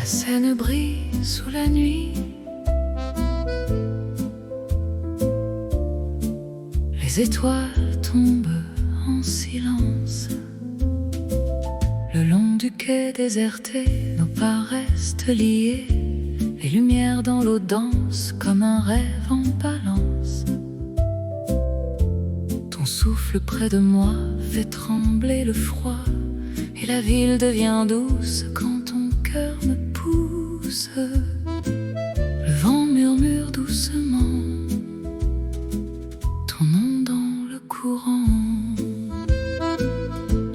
La Seine brille sous la nuit. Les étoiles tombent en silence. Le long du quai déserté, nos pas restent liés. Les lumières dans l'eau dansent comme un rêve en balance. Ton souffle près de moi fait trembler le froid, et la ville devient douce quand ton cœur me pousse. Le vent murmure doucement ton nom dans le courant.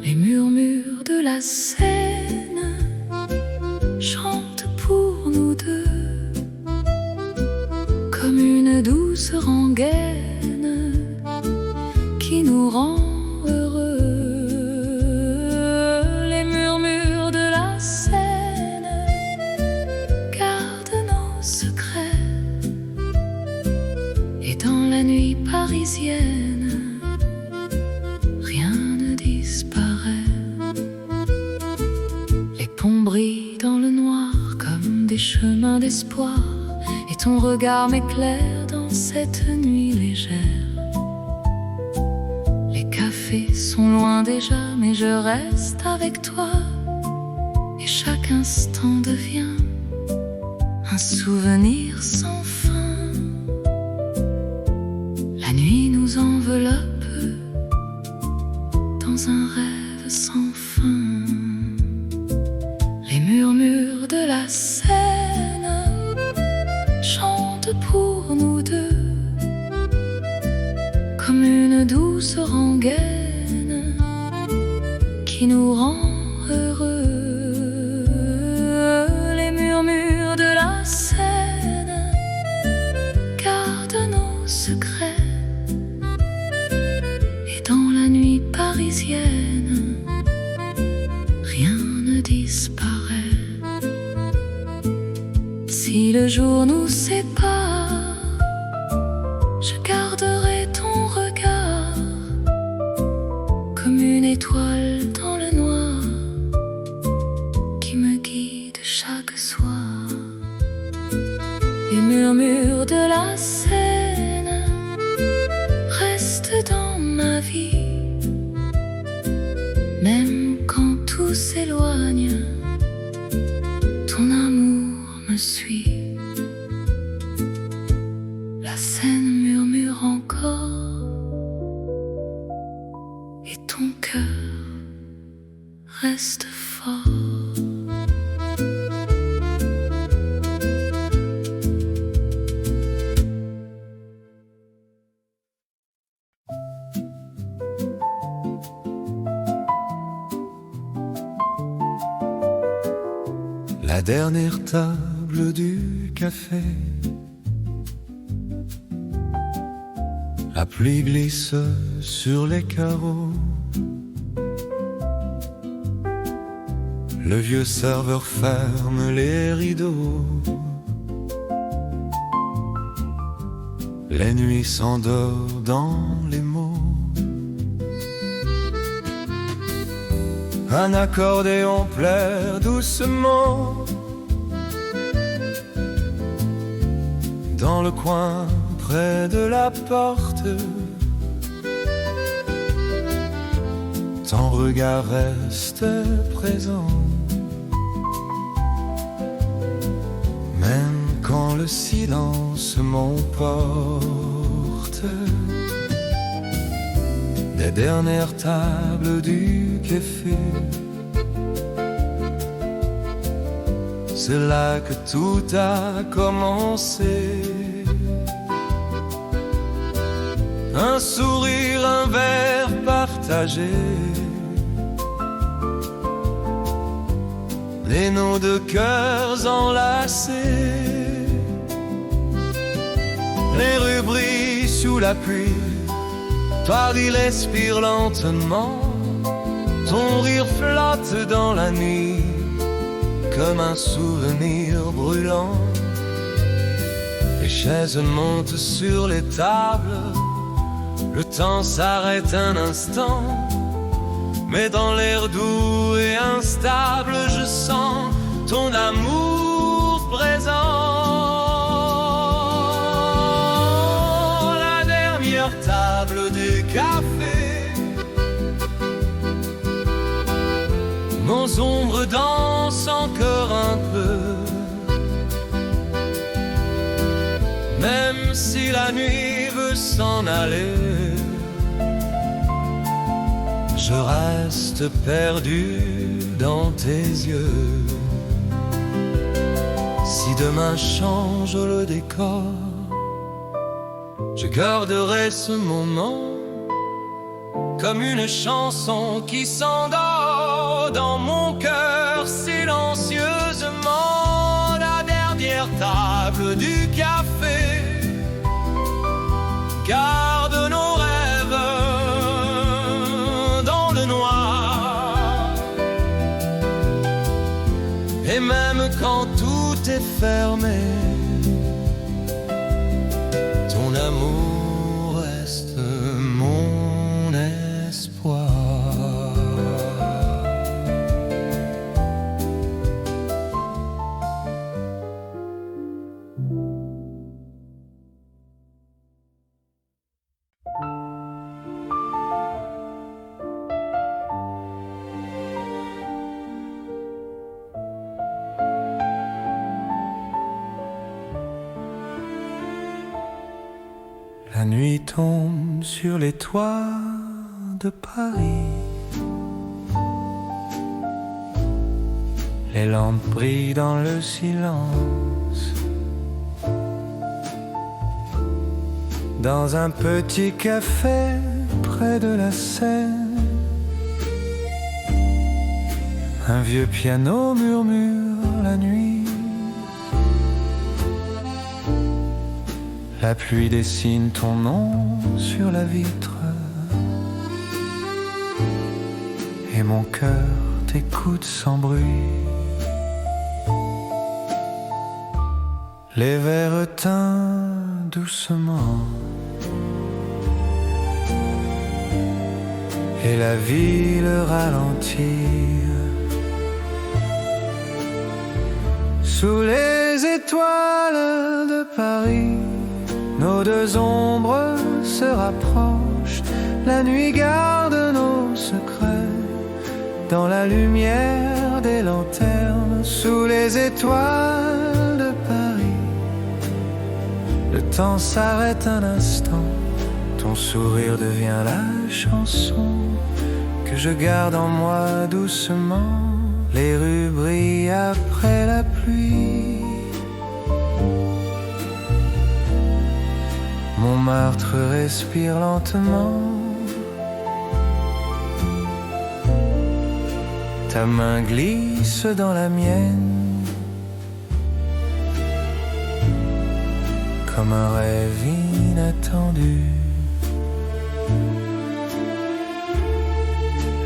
Les murmures de la Seine chantent pour nous deux, comme une douce rengaine qui nous rend heureux. Les murmures de la Seine gardent nos secrets, et dans la nuit parisienne, rien ne disparaît. Les ponts brillent dans le noir comme des chemins d'espoir, et ton regard m'éclaire dans cette nuit légère. Les cafés sont loin déjà, mais je reste avec toi, et chaque instant devient un souvenir sans fin. La nuit nous enveloppe dans un rêve sans fin. Les murmures de la Seine chantent pour nous deux, comme une douce rengaine qui nous rend heureux. Les murmures de la Seine gardent nos secrets, et dans la nuit parisienne, rien ne disparaît. Si le jour nous sépare, je garderai ton regard comme une étoile dans le noir qui me guide chaque soir. Les murmures de la Seine restent dans ma vie, même quand tout s'éloigne, ton amour me suit. La Seine murmure encore, et ton cœur reste fort. La dernière table du café, la pluie glisse sur les carreaux. Le vieux serveur ferme les rideaux. La nuit s'endort dans les mots. Un accordéon pleure doucement dans le coin près de la porte. Ton regard reste présent, même quand le silence m'emporte. Des dernières tables du café, c'est là que tout a commencé. Un sourire, un verre partagé, et nos deux cœurs enlacés. Les rues brillent sous la pluie, Paris respire lentement. Ton rire flotte dans la nuit comme un souvenir brûlant. Les chaises montent sur les tables, le temps s'arrête un instant. Mais dans l'air doux et instable, je sens ton amour présent, la dernière table du café. Nos ombres dansent encore un peu, même si la nuit veut s'en aller. Je reste perdu dans tes yeux. Si demain change le décor, je garderai ce moment comme une chanson qui s'endort dans mon cœur silencieusement. La dernière table du café garde nos rêves dans le noir. Et même quand tout est fermé, ton amour reste mon espoir. La nuit tombe sur les toits de Paris. Les lampes brillent dans le silence. Dans un petit café près de la Seine, un vieux piano murmure la nuit. La pluie dessine ton nom sur la vitre, et mon cœur t'écoute sans bruit. Les verres teintent doucement, et la ville ralentit. Sous les étoiles de Paris, nos deux ombres se rapprochent. La nuit garde nos secrets dans la lumière des lanternes. Sous les étoiles de Paris, le temps s'arrête un instant. Ton sourire devient la chanson que je garde en moi doucement. Les rues brillent après la pluie. Montmartre respire lentement. Ta main glisse dans la mienne, comme un rêve inattendu.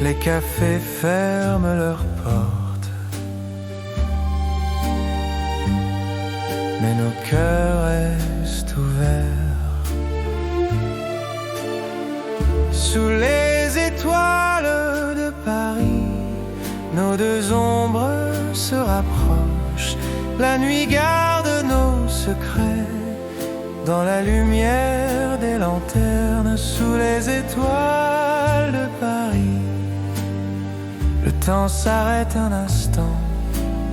Les cafés ferment leurs portes, mais nos cœurs restent ouverts. Sous les étoiles de Paris, nos deux ombres se rapprochent. La nuit garde nos secrets dans la lumière des lanternes. Sous les étoiles de Paris, le temps s'arrête un instant.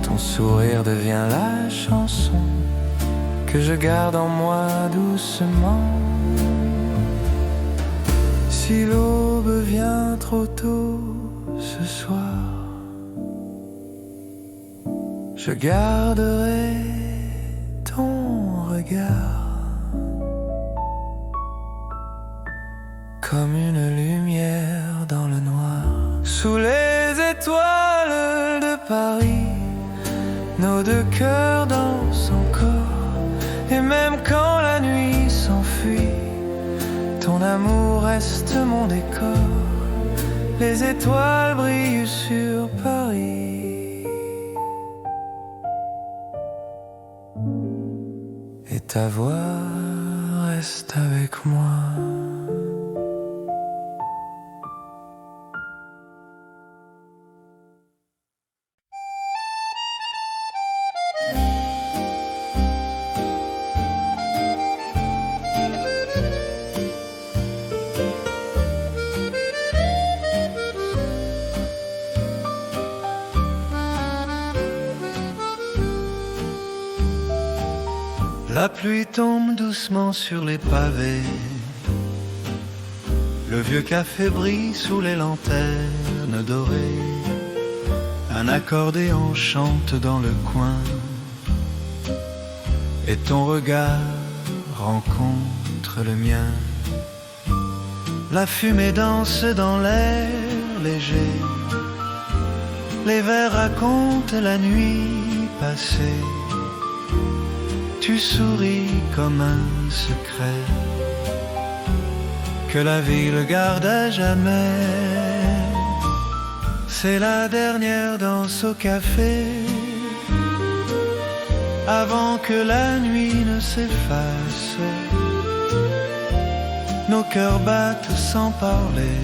Ton sourire devient la chanson que je garde en moi doucement. Si l'aube vient trop tôt ce soir, je garderai ton regard comme une lumière dans le noir. Sous les étoiles de Paris, nos deux cœurs dansent encore. Et même quand la nuit s'enfuit, ton amour reste mon décor. Les étoiles brillent sur Paris, et ta voix reste avec moi. La pluie tombe doucement sur les pavés. Le vieux café brille sous les lanternes dorées. Un accordéon chante dans le coin. Et ton regard rencontre le mien. La fumée danse dans l'air léger. Les vers racontent la nuit passée. Tu souris comme un secret que la ville garde à jamais. C'est la dernière danse au café avant que la nuit ne s'efface. Nos cœurs battent sans parler,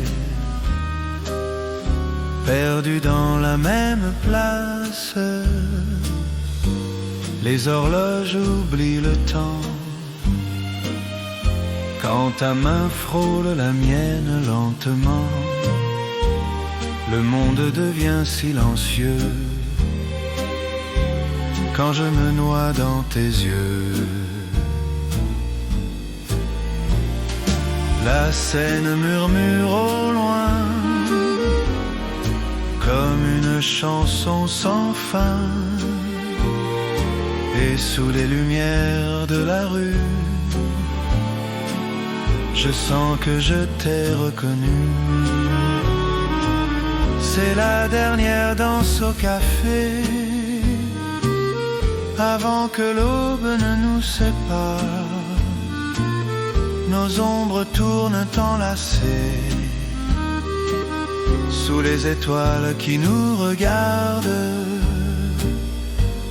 perdus dans la même place. Les horloges oublient le temps quand ta main frôle la mienne lentement. Le monde devient silencieux quand je me noie dans tes yeux. La Seine murmure au loin comme une chanson sans fin. Et sous les lumières de la rue, je sens que je t'ai reconnu. C'est la dernière danse au café avant que l'aube ne nous sépare. Nos ombres tournent enlacées sous les étoiles qui nous regardent.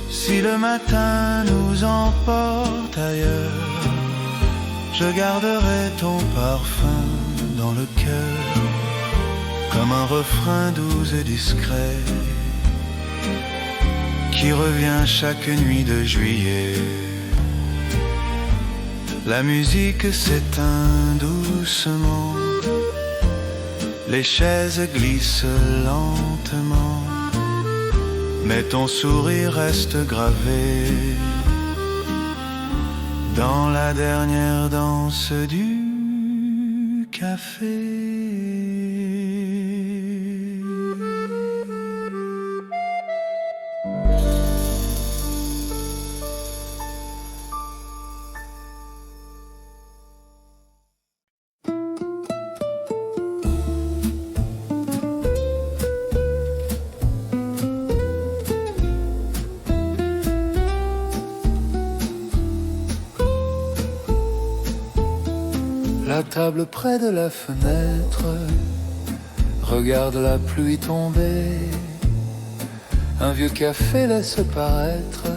Si le matin nous emporte ailleurs, je garderai ton parfum dans le cœur, comme un refrain doux et discret, qui revient chaque nuit de juillet. La musique s'éteint doucement, les chaises glissent lentement, mais ton sourire reste gravé dans la dernière danse du café. La table près de la fenêtre regarde la pluie tomber. Un vieux café laisse paraître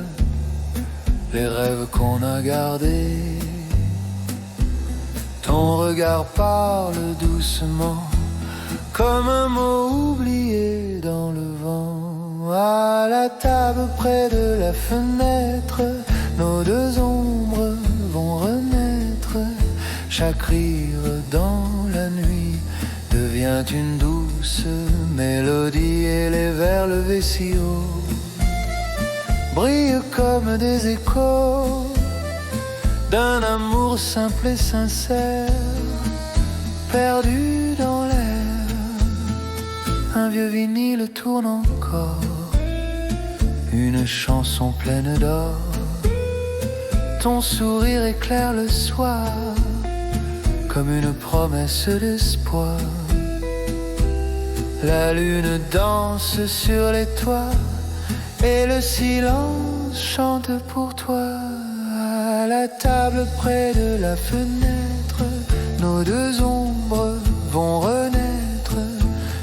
les rêves qu'on a gardés. Ton regard parle doucement comme un mot oublié dans le vent. À la table près de la fenêtre, nos deux ombres vont renaître. Chaque rire dans la nuit devient une douce mélodie et les vers levés si haut brillent comme des échos d'un amour simple et sincère, perdu dans l'air. Un vieux vinyle tourne encore, une chanson pleine d'or. Ton sourire éclaire le soir comme une promesse d'espoir. La lune danse sur les toits et le silence chante pour toi. À la table près de la fenêtre, nos deux ombres vont renaître.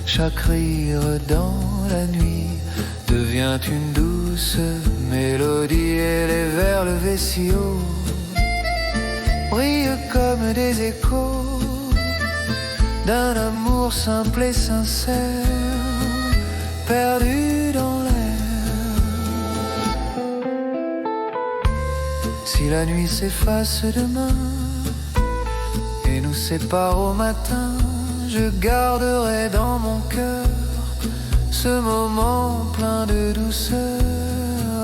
Chaque rire dans la nuit devient une douce mélodie et les vers levés si haut brillent comme des échos d'un amour simple et sincère, perdu dans l'air. Si la nuit s'efface demain et nous sépare au matin, je garderai dans mon cœur ce moment plein de douceur.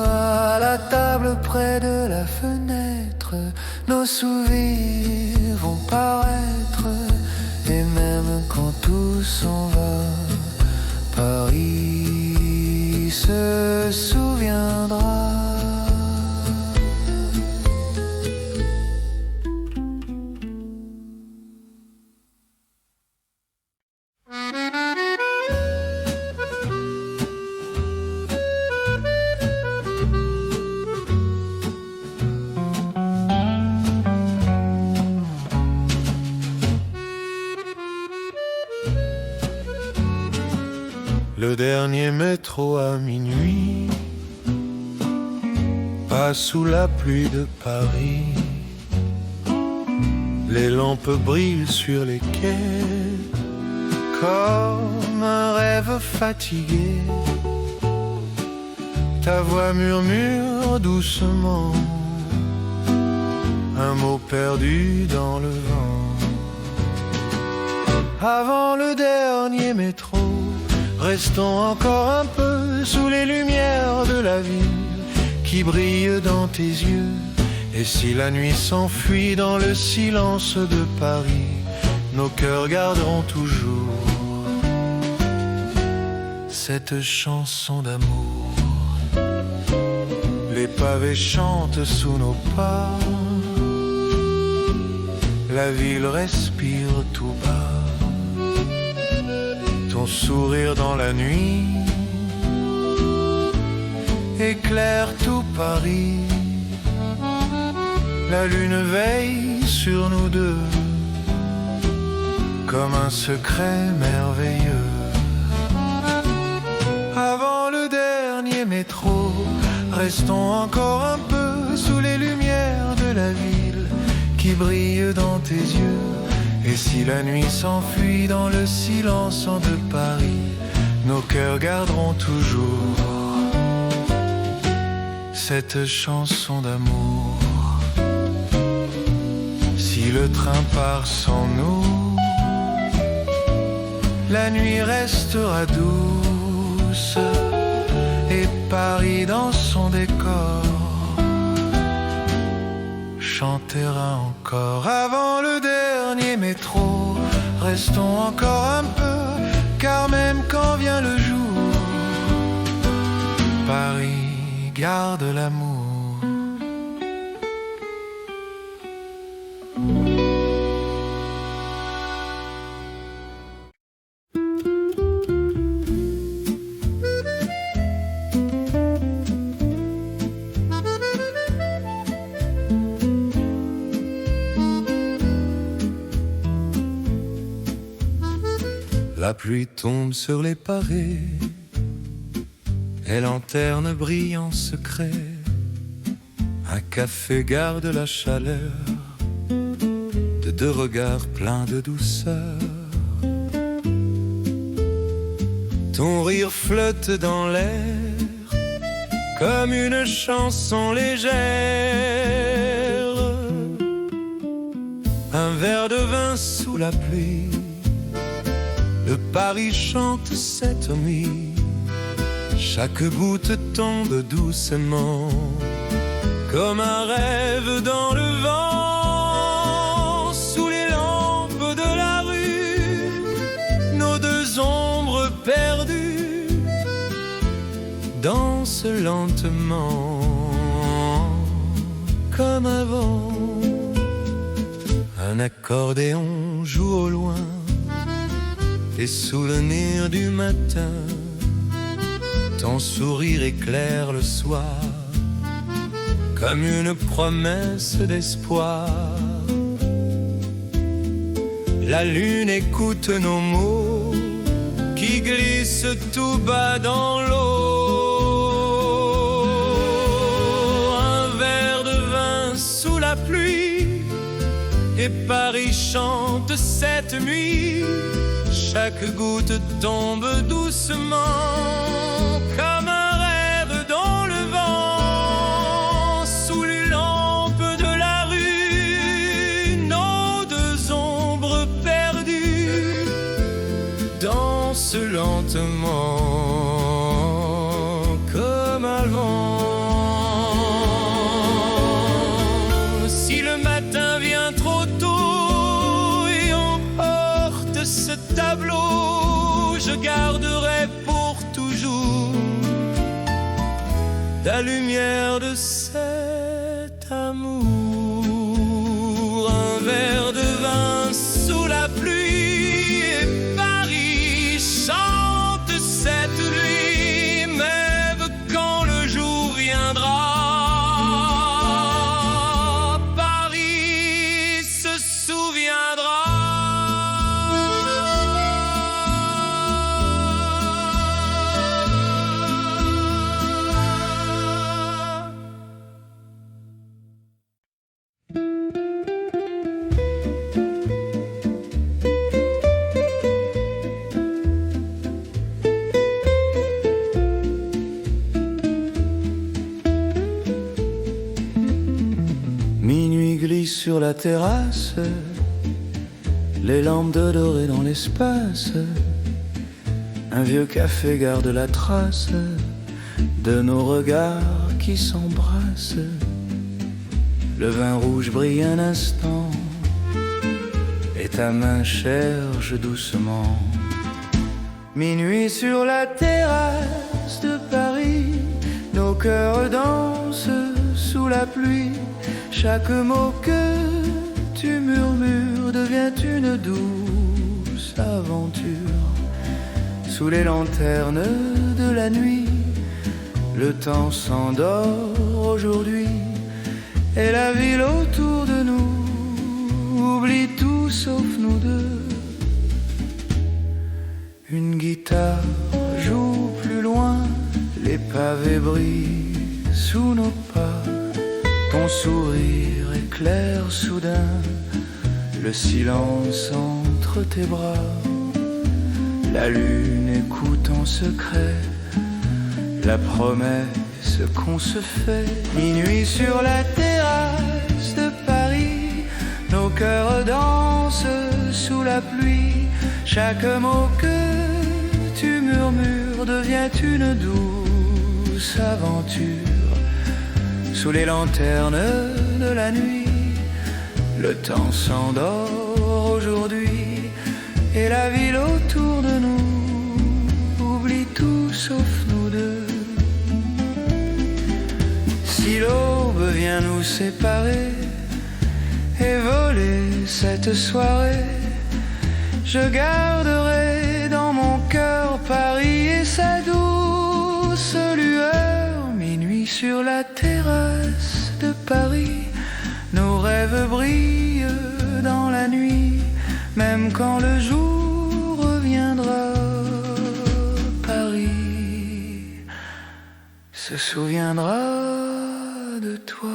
À la table près de la fenêtre, nos souvenirs vont paraître, et même quand tout s'en va, Paris se souviendra. Le dernier métro à minuit passe sous la pluie de Paris. Les lampes brillent sur les quais comme un rêve fatigué. Ta voix murmure doucement un mot perdu dans le vent. Avant le dernier métro, restons encore un peu sous les lumières de la ville qui brille dans tes yeux. Et si la nuit s'enfuit dans le silence de Paris, nos cœurs garderont toujours cette chanson d'amour. Les pavés chantent sous nos pas, la ville respire tout bas. Ton sourire dans la nuit éclaire tout Paris. La lune veille sur nous deux comme un secret merveilleux. Avant le dernier métro, restons encore un peu sous les lumières de la ville qui brille dans tes yeux. Et si la nuit s'enfuit dans le silence de Paris, nos cœurs garderont toujours cette chanson d'amour. Si le train part sans nous, la nuit restera douce et Paris dans son décor chantera encore. Avant le dernier métro, restons encore un peu, car même quand vient le jour, Paris garde l'amour. La pluie tombe sur les pavés, et lanterne brille en secret. Un café garde la chaleur de deux regards pleins de douceur. Ton rire flotte dans l'air comme une chanson légère. Un verre de vin sous la pluie, le Paris chante cette nuit. Chaque goutte tombe doucement comme un rêve dans le vent. Sous les lampes de la rue, nos deux ombres perdues dansent lentement comme avant. Un accordéon joue au loin les souvenirs du matin. Ton sourire éclaire le soir comme une promesse d'espoir. La lune écoute nos mots qui glissent tout bas dans l'eau. Un verre de vin sous la pluie, et Paris chante cette nuit. Chaque goutte tombe doucement comme un rêve dans le vent. Sous les lampes de la rue, nos deux ombres perdues dansent lentement comme avant. Si le matin lumière de cet amour. Un verre de vin sous la pluie et Paris chante cette nuit, même quand le jour viendra. Paris se souviendra. Minuit glisse sur la terrasse, les lampes dorées dans l'espace. Un vieux café garde la trace de nos regards qui s'embrassent. Le vin rouge brille un instant et ta main cherche doucement. Minuit sur la terrasse de Paris, nos cœurs dansent sous la pluie. Chaque mot que tu murmures devient une douce aventure. Sous les lanternes de la nuit, le temps s'endort aujourd'hui et la ville autour de nous oublie tout sauf nous deux. Une guitare joue plus loin, les pavés brillent sous nos pas. Ton sourire éclaire soudain le silence entre tes bras. La lune écoute en secret la promesse qu'on se fait. Minuit sur la terrasse de Paris, nos cœurs dansent sous la pluie. Chaque mot que tu murmures devient une douce aventure. Sous les lanternes de la nuit, le temps s'endort aujourd'hui et la ville autour de nous oublie tout sauf nous deux. Si l'aube vient nous séparer et voler cette soirée, je garderai dans mon cœur Paris et sa douce lueur. Minuit sur la terrasse de Paris, nos rêves brillent dans la nuit, même quand le jour reviendra. Paris se souviendra de toi.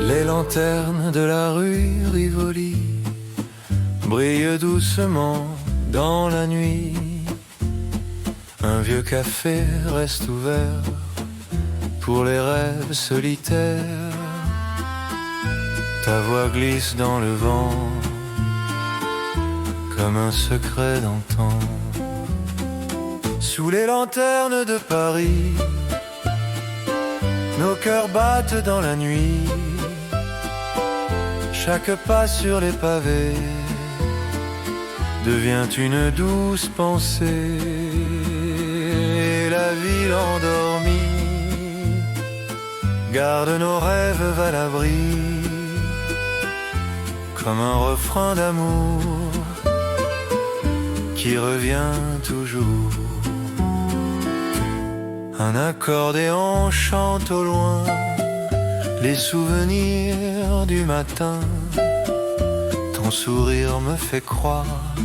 Les lanternes de la rue Rivoli brillent doucement dans la nuit. Un vieux café reste ouvert pour les rêves solitaires. Ta voix glisse dans le vent comme un secret d'antan. Sous les lanternes de Paris, nos cœurs battent dans la nuit. Chaque pas sur les pavés devient une douce pensée. Et la ville endormie garde nos rêves à l'abri, comme un refrain d'amour qui revient toujours. Un accordéon chante au loin les souvenirs du matin. Ton sourire me fait croire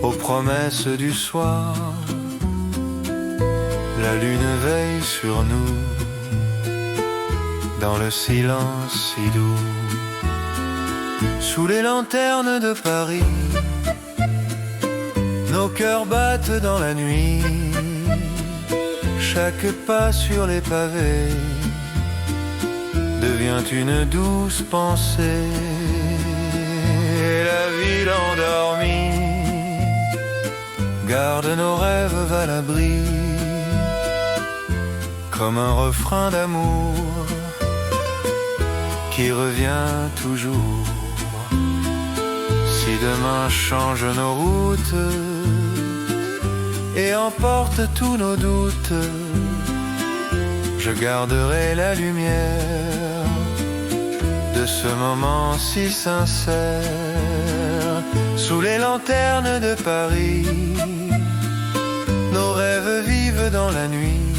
aux promesses du soir. La lune veille sur nous dans le silence si doux. Sous les lanternes de Paris, nos cœurs battent dans la nuit. Chaque pas sur les pavés devient une douce pensée. Et la ville endormie garde nos rêves à l'abri, comme un refrain d'amour qui revient toujours. Si demain change nos routes et emporte tous nos doutes, je garderai la lumière de ce moment si sincère. Sous les lanternes de Paris, nos rêves vivent dans la nuit.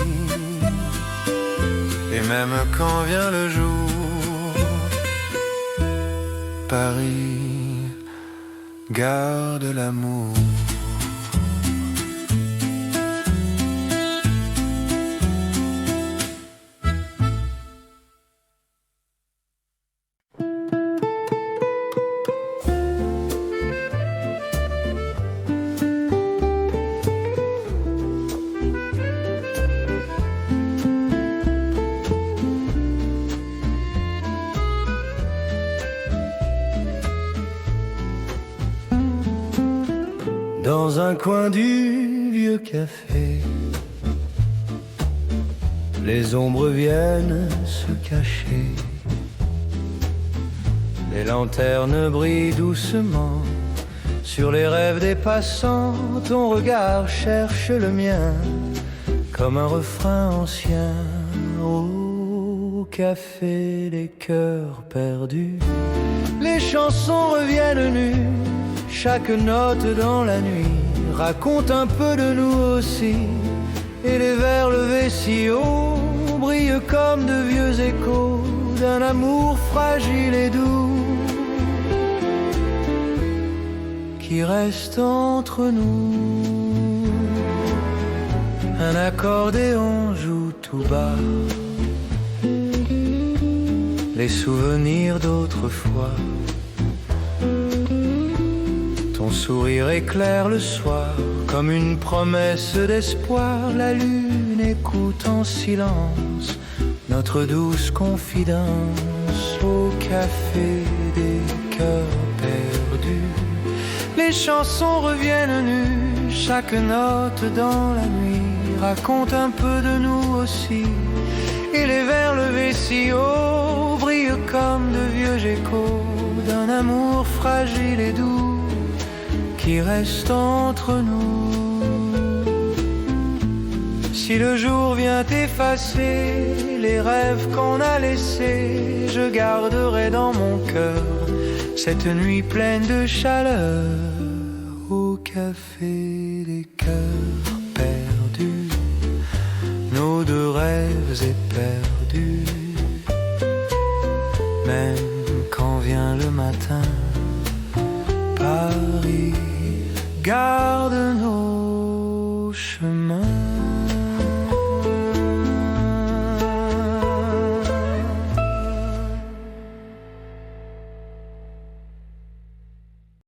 Et même quand vient le jour, Paris garde l'amour. Dans un coin du vieux café, les ombres viennent se cacher. Les lanternes brillent doucement sur les rêves des passants. Ton regard cherche le mien comme un refrain ancien. Au café, les cœurs perdus, les chansons reviennent nues. Chaque note dans la nuit raconte un peu de nous aussi. Et les verres levés si haut brillent comme de vieux échos d'un amour fragile et doux qui reste entre nous. Un accordéon joue tout bas les souvenirs d'autrefois. Ton sourire éclaire le soir comme une promesse d'espoir. La lune écoute en silence notre douce confidence. Au café des cœurs perdus, les chansons reviennent nues. Chaque note dans la nuit raconte un peu de nous aussi. Et les verres levés si haut brillent comme de vieux échos d'un amour fragile et doux qui reste entre nous. Si le jour vient effacer les rêves qu'on a laissés, je garderai dans mon cœur cette nuit pleine de chaleur. Au café des cœurs perdus, nos deux rêves éperdus. Même quand vient le matin, Paris garde nos chemins.